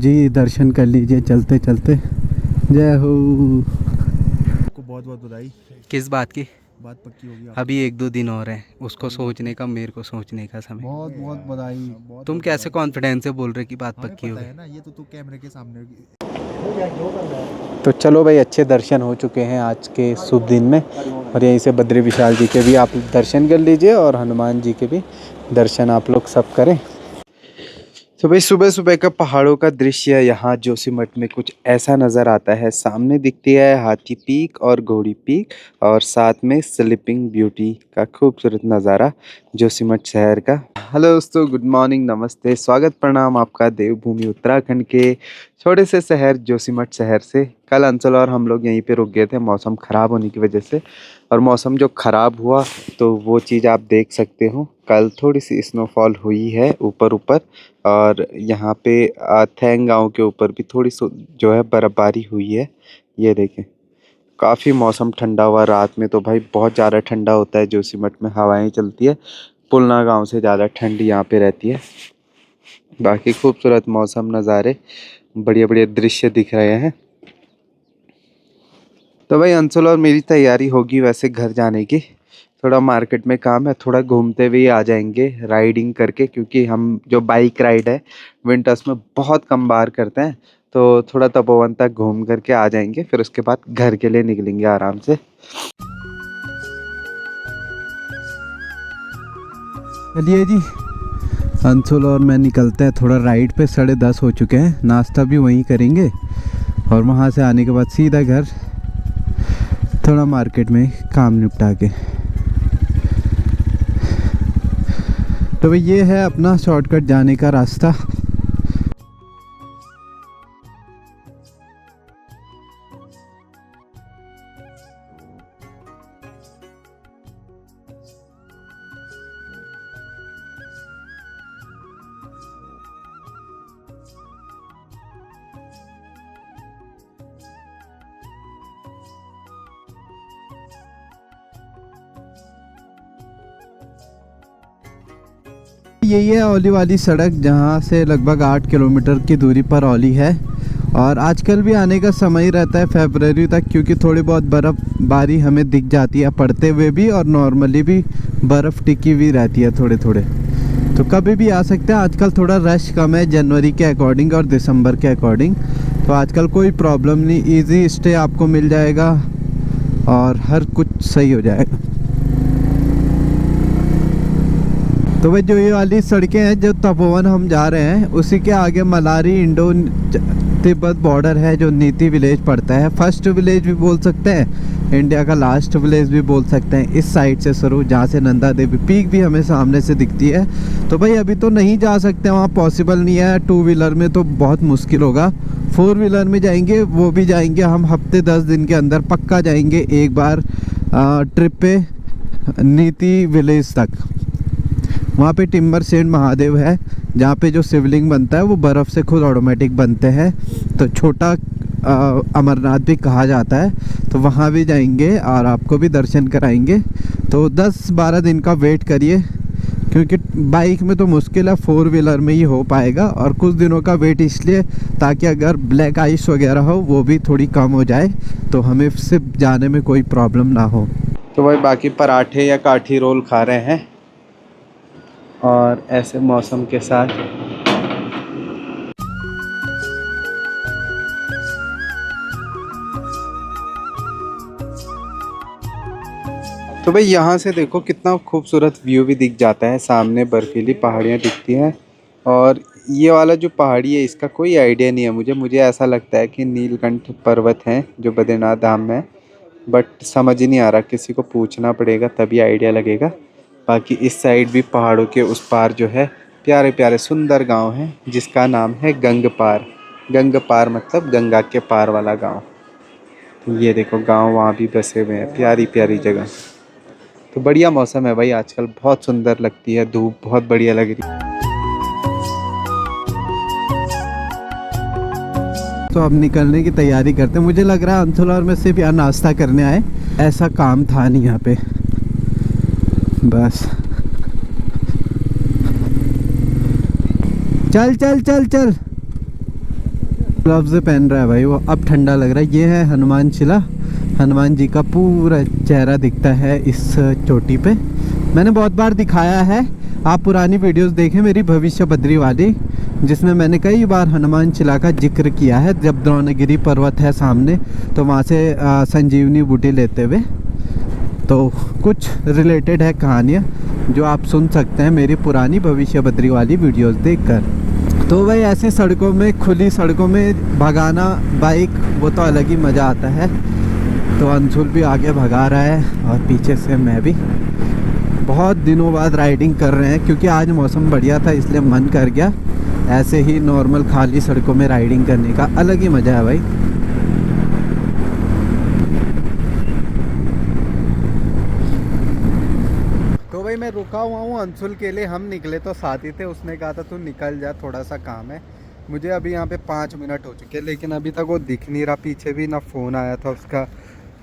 जी दर्शन कर लीजिए चलते चलते। जय हो। को बहुत बहुत बधाई। किस बात की? बात पक्की होगी आप। अभी 1-2 दिन और हैं, उसको सोचने का, मेरे को सोचने का समय। बहुत बहुत बधाई। बहुत तुम बहुत कैसे बधाई। कॉन्फिडेंस से बोल रहे कि बात हमें पक्की पता होगी? है ना, ये तो तू कैमरे के सामने तो चलो भाई, अच्छे दर्शन हो चुके हैं आज के शुभ दिन में। और यहीं से बद्री विशाल जी के भी आप दर्शन कर लीजिए और हनुमान जी के भी दर्शन आप लोग सब करें। तो भाई सुबह सुबह का पहाड़ों का दृश्य यहाँ जोशीमठ में कुछ ऐसा नज़र आता है। सामने दिखती है हाथी पीक और घोड़ी पीक, और साथ में स्लीपिंग ब्यूटी का खूबसूरत नज़ारा जोशीमठ शहर का। हेलो दोस्तों, गुड मॉर्निंग, नमस्ते, स्वागत प्रणाम आपका देवभूमि उत्तराखंड के छोटे से शहर जोशीमठ शहर से। कल अंचल और हम लोग यहीं पे रुक गए थे मौसम ख़राब होने की वजह से, और मौसम जो ख़राब हुआ तो वो चीज़ आप देख सकते हो। कल थोड़ी सी स्नोफॉल हुई है ऊपर ऊपर, और यहाँ पे थैंग गाँव के ऊपर भी थोड़ी जो है बर्फ़बारी हुई है। ये देखें, काफ़ी मौसम ठंडा हुआ। रात में तो भाई बहुत ज़्यादा ठंडा होता है जोशीमठ में, हवाएं चलती है। पुलना गांव से ज़्यादा ठंड यहाँ पे रहती है। बाकी खूबसूरत मौसम, नज़ारे, बढ़िया बढ़िया दृश्य दिख रहे हैं। तो भाई अंशुल और मेरी तैयारी होगी वैसे घर जाने की। थोड़ा मार्केट में काम है, थोड़ा घूमते हुए आ जाएंगे राइडिंग करके, क्योंकि हम जो बाइक राइड है विंटर्स में बहुत कम बार करते हैं। तो थोड़ा तपोवन तक घूम करके आ जाएंगे, फिर उसके बाद घर के लिए निकलेंगे आराम से। चलिए जी, अंशुल और मैं निकलते हैं थोड़ा राइड पे। 10:30 हो चुके हैं, नाश्ता भी वहीं करेंगे और वहाँ से आने के बाद सीधा घर, थोड़ा मार्केट में काम निपटा के। तो भाई ये है अपना शॉर्टकट जाने का रास्ता। यही है औली वाली सड़क, जहाँ से लगभग 8 किलोमीटर की दूरी पर औली है। और आजकल भी आने का समय रहता है फरवरी तक, क्योंकि थोड़ी बहुत बर्फ़बारी हमें दिख जाती है पड़ते हुए भी, और नॉर्मली भी बर्फ़ टिकी हुई रहती है थोड़े थोड़े। तो कभी भी आ सकते हैं। आजकल थोड़ा रश कम है जनवरी के अकॉर्डिंग और दिसंबर के अकॉर्डिंग। तो आजकल कोई प्रॉब्लम नहीं, ईजी स्टे आपको मिल जाएगा और हर कुछ सही हो जाएगा। तो भाई जो ये वाली सड़कें हैं, जो तपोवन हम जा रहे हैं उसी के आगे मलारी इंडो तिब्बत बॉर्डर है, जो नीति विलेज पड़ता है। फर्स्ट विलेज भी बोल सकते हैं, इंडिया का लास्ट विलेज भी बोल सकते हैं। इस साइड से शुरू, जहाँ से नंदा देवी पीक भी हमें सामने से दिखती है। तो भाई अभी तो नहीं जा सकते वहाँ, पॉसिबल नहीं है। 2 व्हीलर में तो बहुत मुश्किल होगा। 4 व्हीलर में जाएंगे, वो भी जाएंगे हम हफ्ते 10 दिन के अंदर पक्का जाएंगे एक बार ट्रिप पे नीति विलेज तक। वहाँ पे टिम्बर सेंट महादेव है, जहाँ पे जो शिवलिंग बनता है वो बर्फ़ से खुद ऑटोमेटिक बनते हैं। तो छोटा अमरनाथ भी कहा जाता है। तो वहाँ भी जाएंगे और आपको भी दर्शन कराएंगे। तो 10-12 दिन का वेट करिए, क्योंकि बाइक में तो मुश्किल है, 4 व्हीलर में ही हो पाएगा। और कुछ दिनों का वेट इसलिए ताकि अगर ब्लैक आइस वगैरह हो वो भी थोड़ी कम हो जाए, तो हमें सिर्फ जाने में कोई प्रॉब्लम ना हो। तो भाई बाकी पराठे या काठी रोल खा रहे हैं, और ऐसे मौसम के साथ। तो भाई यहाँ से देखो कितना खूबसूरत व्यू भी दिख जाता है। सामने बर्फीली पहाड़ियाँ दिखती हैं, और ये वाला जो पहाड़ी है इसका कोई आइडिया नहीं है मुझे ऐसा लगता है कि नीलकंठ पर्वत हैं जो बद्रीनाथ धाम में, बट समझ ही नहीं आ रहा, किसी को पूछना पड़ेगा तभी आइडिया लगेगा। बाकी इस साइड भी पहाड़ों के उस पार जो है प्यारे प्यारे सुंदर गांव हैं, जिसका नाम है गंगपार। गंगपार मतलब गंगा के पार वाला गांव। तो ये देखो गांव वहाँ भी बसे हुए हैं, प्यारी प्यारी जगह। तो बढ़िया मौसम है भाई आजकल, बहुत सुंदर लगती है, धूप बहुत बढ़िया लग रही है। तो अब निकलने की तैयारी करते हैं। मुझे लग रहा है अंशुल और मैं सिर्फ यहाँ नाश्ता करने आए, ऐसा काम था नहीं यहाँ पे। बस चल चल चल चल। ग्लव्स पहन रहा है भाई वो, अब ठंडा लग रहा है। ये है हनुमान शिला, हनुमान जी का पूरा चेहरा दिखता है इस चोटी पे। मैंने बहुत बार दिखाया है, आप पुरानी वीडियोस देखें मेरी भविष्य बद्री वाली, जिसमें मैंने कई बार हनुमान शिला का जिक्र किया है। जब द्रोणगिरी पर्वत है सामने तो वहाँ से संजीवनी बूटी लेते हुए, तो कुछ रिलेटेड है कहानियाँ जो आप सुन सकते हैं मेरी पुरानी भविष्य बद्री वाली वीडियोस देखकर। तो भाई ऐसी सड़कों में, खुली सड़कों में भगाना बाइक, वो तो अलग ही मज़ा आता है। तो अंशुल भी आगे भगा रहा है और पीछे से मैं भी। बहुत दिनों बाद राइडिंग कर रहे हैं क्योंकि आज मौसम बढ़िया था, इसलिए मन कर गया ऐसे ही नॉर्मल खाली सड़कों में राइडिंग करने का। अलग ही मज़ा है भाई। तो भाई मैं रुका हुआ हूँ अंशुल के लिए, हम निकले तो साथ ही थे, उसने कहा था तू निकल जा थोड़ा सा काम है। मुझे अभी यहाँ पे 5 मिनट हो चुके हैं लेकिन अभी तक वो दिख नहीं रहा। पीछे भी ना फ़ोन आया था उसका,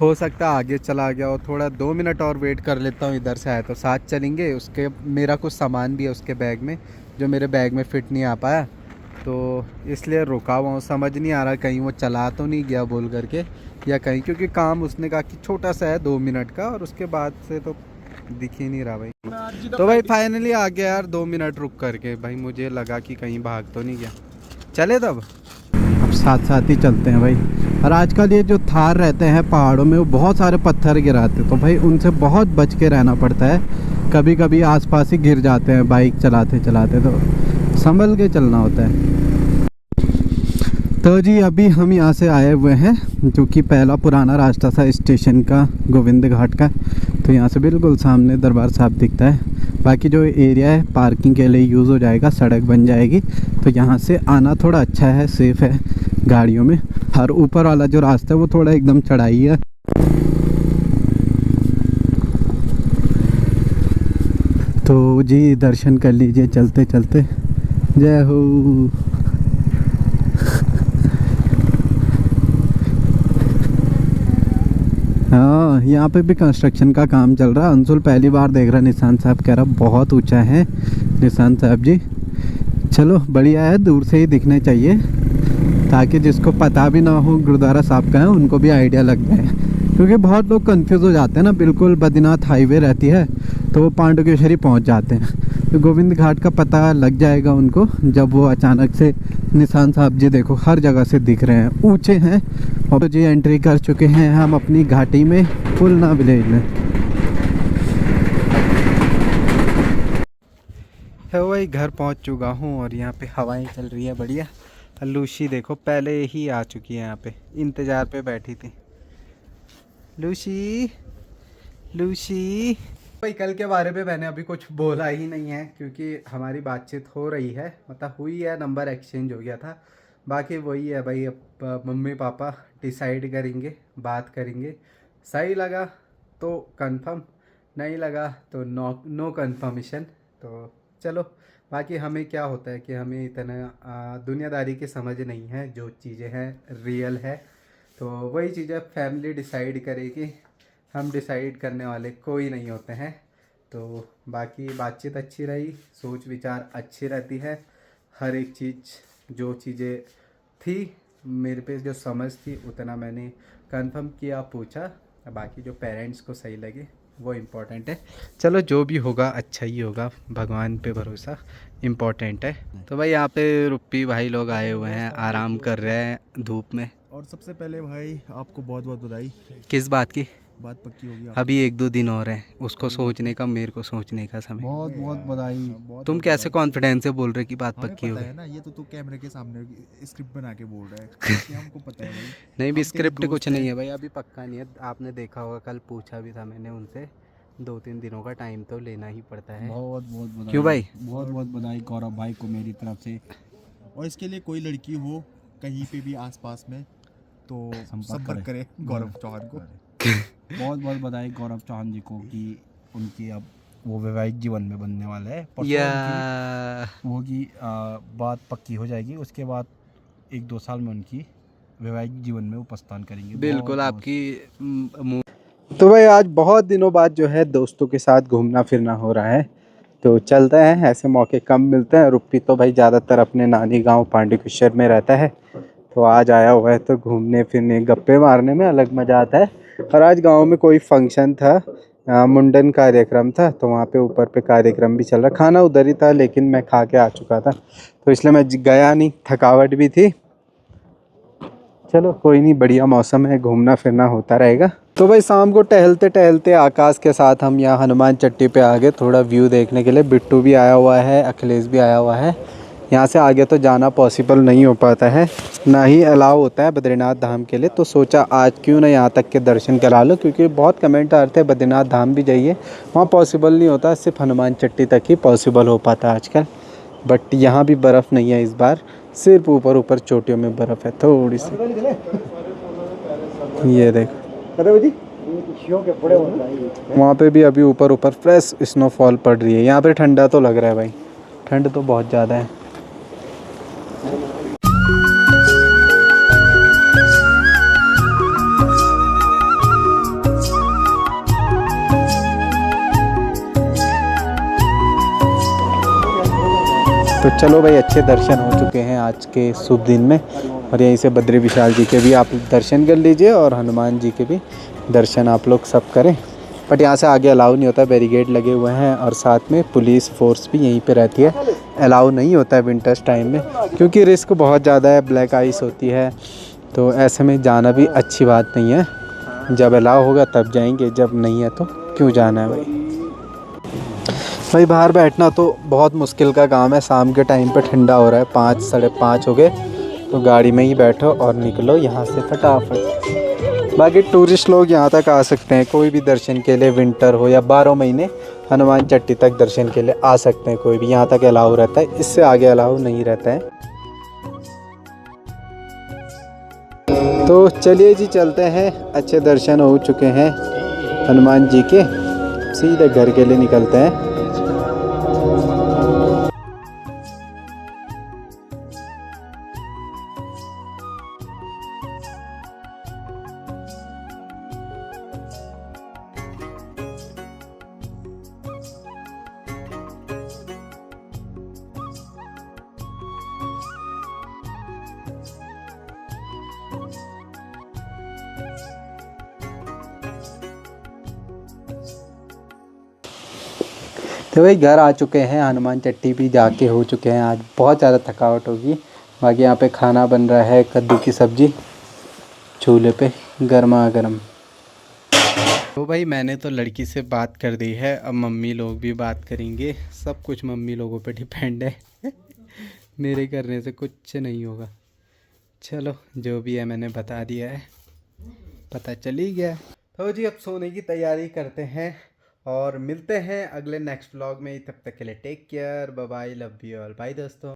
हो सकता है आगे चला गया और थोड़ा 2 मिनट और वेट कर लेता हूँ, इधर से आया तो साथ चलेंगे। उसके मेरा कुछ सामान भी है उसके बैग में जो मेरे बैग में फ़िट नहीं आ पाया, तो इसलिए रुका हुआ हूँ। समझ नहीं आ रहा कहीं वो चला तो नहीं गया बोल करके, या कहीं, क्योंकि काम उसने कहा कि छोटा सा है 2 मिनट का, और उसके बाद से तो दिख ही नहीं रहा भाई। तो भाई फाइनली आ गया यार 2 मिनट रुक करके। भाई मुझे लगा कि कहीं भाग तो नहीं गया, चले तब अब साथ साथ ही चलते हैं भाई। और आजकल ये जो थार रहते हैं पहाड़ों में, वो बहुत सारे पत्थर गिराते, तो भाई उनसे बहुत बच के रहना पड़ता है। कभी कभी आसपास ही गिर जाते हैं बाइक चलाते चलाते, तो संभल के चलना होता है। तो जी अभी हम यहाँ से आए हुए हैं, जो कि पहला पुराना रास्ता था स्टेशन का, गोविंद घाट का। तो यहाँ से बिल्कुल सामने दरबार साहब दिखता है। बाकी जो एरिया है पार्किंग के लिए यूज़ हो जाएगा, सड़क बन जाएगी, तो यहाँ से आना थोड़ा अच्छा है, सेफ़ है गाड़ियों में। और ऊपर वाला जो रास्ता है वो थोड़ा एकदम चढ़ाई है। तो जी दर्शन कर लीजिए चलते चलते। जय हो। हाँ यहाँ पे भी कंस्ट्रक्शन का काम चल रहा है। अंशुल पहली बार देख रहा है निशान साहब, कह रहा बहुत ऊंचा है निशान साहब जी। चलो बढ़िया है, दूर से ही दिखने चाहिए ताकि जिसको पता भी ना हो गुरुद्वारा साहब का है उनको भी आइडिया लग जाए। क्योंकि बहुत लोग कंफ्यूज हो जाते हैं ना, बिल्कुल बद्रीनाथ हाईवे रहती है तो वो पांडुकेश्वरी पहुँच जाते हैं, तो गोविंद घाट का पता लग जाएगा उनको जब वो अचानक से निशान साहब जी देखो हर जगह से दिख रहे हैं, ऊंचे हैं। और तो जी एंट्री कर चुके हैं हम अपनी घाटी में, फुलना विलेज में। तो वही घर पहुंच चुका हूं और यहाँ पे हवाएं चल रही है बढ़िया। लूसी देखो पहले ही आ चुकी है, यहाँ पे इंतज़ार पे बैठी थी। लूसी लूसी भाई कल के बारे में मैंने अभी कुछ बोला ही नहीं है क्योंकि हमारी बातचीत हो रही है, मतलब हुई है, नंबर एक्सचेंज हो गया था। बाकी वही है भाई, अब मम्मी पापा डिसाइड करेंगे, बात करेंगे। सही लगा तो कंफर्म, नहीं लगा तो नो कंफर्मेशन। तो चलो, बाकी हमें क्या होता है कि हमें इतना दुनियादारी की समझ नहीं है, जो चीज़ें हैं रियल है, तो वही चीज़ें फैमिली डिसाइड करेगी, हम डिसाइड करने वाले कोई नहीं होते हैं। तो बाकी बातचीत अच्छी रही, सोच विचार अच्छी रहती है। हर एक चीज़ जो चीज़ें थी मेरे पे जो समझ थी उतना मैंने कंफर्म किया, पूछा। बाकी जो पेरेंट्स को सही लगे वो इम्पोर्टेंट है। चलो जो भी होगा अच्छा ही होगा, भगवान पे भरोसा इम्पोर्टेंट है। तो भाई यहाँ पे रुप्पी भाई लोग आए हुए हैं, आराम कर रहे हैं धूप में। और सबसे पहले भाई आपको बहुत बहुत बधाई। किस बात की? बात पक्की होगी। अभी 1-2 दिन और हैं उसको सोचने का, मेरे को सोचने का समय। बहुत बहुत बधाई। तुम कैसे कॉन्फिडेंस से बोल रहे कि बात हमें पक्की पता होगी? है ना, ये तो तू कैमरे के सामने स्क्रिप्ट बना के बोल रहा है, ये हमको पता है भाई। नहीं भी हम तेरे स्क्रिप्ट दोस्त कुछ हैं। नहीं है भाई, अभी पक्का नहीं है। आपने देखा होगा कल पूछा भी था मैंने उनसे, 2-3 दिनों का टाइम तो लेना ही पड़ता है। बहुत बहुत बधाई। क्यों भाई? बहुत बहुत बधाई गौरव भाई को मेरी तरफ से। और इसके लिए कोई लड़की हो कहीं पे भी आसपास में तो संपर्क करे गौरव चौहान को। बहुत बहुत बधाई गौरव चौहान जी को कि उनकी अब वो वैवाहिक जीवन में बनने वाला है। परसों या वो की बात पक्की हो जाएगी, उसके बाद 1-2 साल में उनकी वैवाहिक जीवन में वो प्रस्थान करेंगे। बिल्कुल बहुत- आपकी तो भाई आज बहुत दिनों बाद जो है दोस्तों के साथ घूमना फिरना हो रहा है, तो चलते हैं। ऐसे मौके कम मिलते हैं। रुप्पी तो भाई ज़्यादातर अपने नानी गांव पांडुकेश्वर में रहता है, तो आज आया हुआ है तो घूमने फिरने गप्पे मारने में अलग मज़ा आता है। और आज गांव में कोई फंक्शन था, मुंडन कार्यक्रम था, तो वहाँ पे ऊपर पे कार्यक्रम भी चल रहा। खाना उधर ही था लेकिन मैं खा के आ चुका था तो इसलिए मैं गया नहीं, थकावट भी थी। चलो कोई नहीं, बढ़िया मौसम है, घूमना फिरना होता रहेगा। तो भाई शाम को टहलते टहलते आकाश के साथ हम यहाँ हनुमान चट्टी पे आ गए थोड़ा व्यू देखने के लिए। बिट्टू भी आया हुआ है, अखिलेश भी आया हुआ है। यहाँ से आगे तो जाना पॉसिबल नहीं हो पाता है, ना ही अलाउ होता है बद्रीनाथ धाम के लिए। तो सोचा आज क्यों ना यहाँ तक के दर्शन करा लो, क्योंकि बहुत कमेंट आ रहे थे बद्रीनाथ धाम भी जाइए, वहाँ पॉसिबल नहीं होता, सिर्फ हनुमान चट्टी तक ही पॉसिबल हो पाता है आजकल। बट यहाँ भी बर्फ़ नहीं है इस बार, सिर्फ ऊपर ऊपर चोटियों में बर्फ़ है थोड़ी सी। ये देखो वहाँ पे भी अभी ऊपर ऊपर फ्रेश स्नोफॉल पड़ रही है। यहाँ पे ठंडा तो लग रहा है भाई, ठंड तो बहुत ज़्यादा है। तो चलो भाई, अच्छे दर्शन हो चुके हैं आज के शुभ दिन में। और यहीं से बद्री विशाल जी के भी आप दर्शन कर लीजिए और हनुमान जी के भी दर्शन आप लोग सब करें। बट यहाँ से आगे अलाउ नहीं होता, बैरिकेड लगे हुए हैं और साथ में पुलिस फोर्स भी यहीं पे रहती है। अलाउ नहीं होता है विंटर्स टाइम में, क्योंकि रिस्क बहुत ज़्यादा है, ब्लैक आइस होती है, तो ऐसे में जाना भी अच्छी बात नहीं है। जब अलाउ होगा तब जाएंगे, जब नहीं है तो क्यों जाना है भाई। भाई बाहर बैठना तो बहुत मुश्किल का काम है। शाम के टाइम पे ठंडा हो रहा है, 5 साढ़े 5 हो गए, तो गाड़ी में ही बैठो और निकलो यहाँ से फटाफट। बाकी टूरिस्ट लोग यहाँ तक आ सकते हैं कोई भी दर्शन के लिए, विंटर हो या 12 महीने हनुमान चट्टी तक दर्शन के लिए आ सकते हैं कोई भी। यहाँ तक अलाउ रहता है, इससे आगे अलाउ नहीं रहता है। तो चलिए जी चलते हैं, अच्छे दर्शन हो चुके हैं हनुमान जी के, सीधे घर के लिए निकलते हैं। तो भाई घर आ चुके हैं, हनुमान चट्टी भी जाके हो चुके हैं। आज बहुत ज़्यादा थकावट होगी। बाकी यहाँ पे खाना बन रहा है, कद्दू की सब्ज़ी चूल्हे पे गर्मा गर्म। तो भाई मैंने तो लड़की से बात कर दी है, अब मम्मी लोग भी बात करेंगे। सब कुछ मम्मी लोगों पे डिपेंड है मेरे करने से कुछ नहीं होगा। चलो जो भी है मैंने बता दिया है, पता चल ही गया। तो जी अब सोने की तैयारी करते हैं और मिलते हैं अगले नेक्स्ट व्लॉग में। तब तक के लिए take care, bye bye, love you all, bye दोस्तों।